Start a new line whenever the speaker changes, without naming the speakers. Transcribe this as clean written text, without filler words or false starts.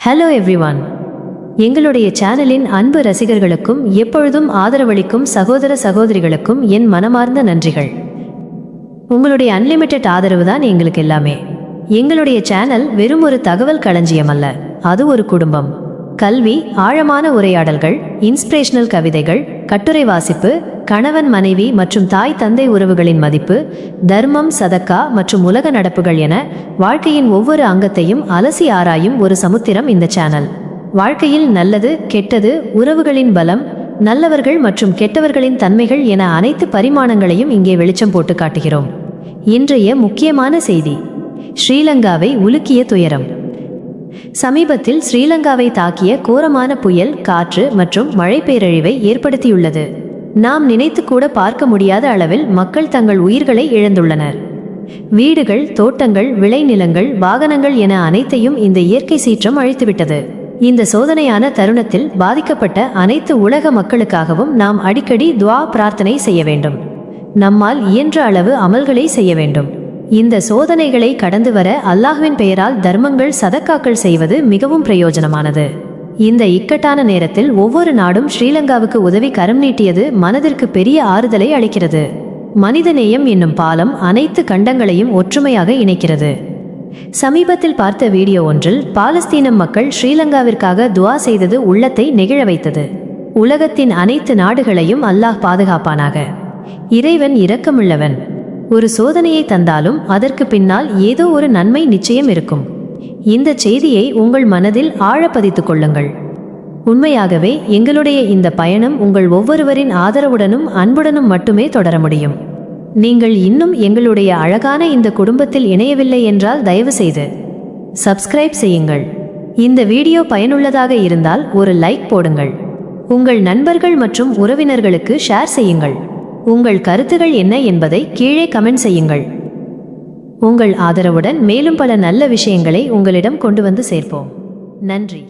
Hello everyone, எங்களுடைய சேனலின் அன்பு ரசிகர்களுக்கும் எப்பொழுதும் ஆதரவளிக்கும் சகோதர சகோதரிகளுக்கும் என் மனமார்ந்த நன்றிகள். உங்களுடைய அன்லிமிட்டெட் ஆதரவு தான் எங்களுக்கு எல்லாமே. எங்களுடைய சேனல் வெறும் ஒரு தகவல் களஞ்சியம் அல்ல, அது ஒரு குடும்பம். கல்வி, ஆழமான உரையாடல்கள், இன்ஸ்பிரேஷனல் கவிதைகள், கட்டுரை வாசிப்பு, கணவன் மனைவி மற்றும் தாய் தந்தை உறவுகளின் மதிப்பு, தர்மம், சதக்கா மற்றும் உலக நடப்புகள் என வாழ்க்கையின் ஒவ்வொரு அங்கத்தையும் அலசி ஆராயும் ஒரு சமுத்திரம் இந்த சேனல். வாழ்க்கையில் நல்லது, கெட்டது, உறவுகளின் பலம், நல்லவர்கள் மற்றும் கெட்டவர்களின் தன்மைகள் என அனைத்து பரிமாணங்களையும் இங்கே வெளிச்சம் போட்டு காட்டுகிறோம். இன்றைய முக்கியமான செய்தி: ஸ்ரீலங்காவை உலுக்கிய துயரம். சமீபத்தில் ஸ்ரீலங்காவை தாக்கிய கோரமான புயல், காற்று மற்றும் மழை பேரழிவை ஏற்படுத்தியுள்ளது. நாம் நினைத்து கூட பார்க்க முடியாத அளவில் மக்கள் தங்கள் உயிர்களை இழந்துள்ளனர். வீடுகள், தோட்டங்கள், விளைநிலங்கள், வாகனங்கள் என அனைத்தையும் இந்த இயற்கை சீற்றம் அழித்துவிட்டது. இந்த சோதனையான தருணத்தில் பாதிக்கப்பட்ட அனைத்து உலக மக்களுக்காகவும் நாம் அடிக்கடி துஆ, பிரார்த்தனை செய்ய வேண்டும். நம்மால் இயன்ற அளவு அமல்களை செய்ய வேண்டும். இந்த சோதனைகளை கடந்து வர அல்லாஹ்வின் பெயரால் தர்மங்கள், சதக்காக்கள் செய்வது மிகவும் பிரயோஜனமானது. இந்த இக்கட்டான நேரத்தில் ஒவ்வொரு நாடும் ஸ்ரீலங்காவுக்கு உதவி கரம் நீட்டியது மனதிற்கு பெரிய ஆறுதலை அளிக்கிறது. மனிதநேயம் என்னும் பாலம் அனைத்து கண்டங்களையும் ஒற்றுமையாக இணைக்கிறது. சமீபத்தில் பார்த்த வீடியோ ஒன்றில் பாலஸ்தீன மக்கள் ஸ்ரீலங்காவிற்காக துஆ செய்தது உள்ளத்தை நெகிழ வைத்தது. உலகத்தின் அனைத்து நாடுகளையும் அல்லாஹ் பாதுகாப்பானாக. இறைவன் இரக்கமுள்ளவன். ஒரு சோதனையை தந்தாலும் அதற்கு பின்னால் ஏதோ ஒரு நன்மை நிச்சயம் இருக்கும். இந்த செய்தியை உங்கள் மனதில் ஆழப்பதித்துக் கொள்ளுங்கள். உண்மையாகவே எங்களுடைய இந்த பயணம் உங்கள் ஒவ்வொருவரின் ஆதரவுடனும் அன்புடனும் மட்டுமே தொடர முடியும். நீங்கள் இன்னும் எங்களுடைய அழகான இந்த குடும்பத்தில் இணையவில்லை என்றால் தயவு செய்து சப்ஸ்கிரைப் செய்யுங்கள். இந்த வீடியோ பயனுள்ளதாக இருந்தால் ஒரு லைக் போடுங்கள். உங்கள் நண்பர்கள் மற்றும் உறவினர்களுக்கு ஷேர் செய்யுங்கள். உங்கள் கருத்துகள் என்ன என்பதை கீழே கமெண்ட் செய்யுங்கள். உங்கள் ஆதரவுடன் மேலும் பல நல்ல விஷயங்களை உங்களிடம் கொண்டு வந்து சேர்ப்போம். நன்றி.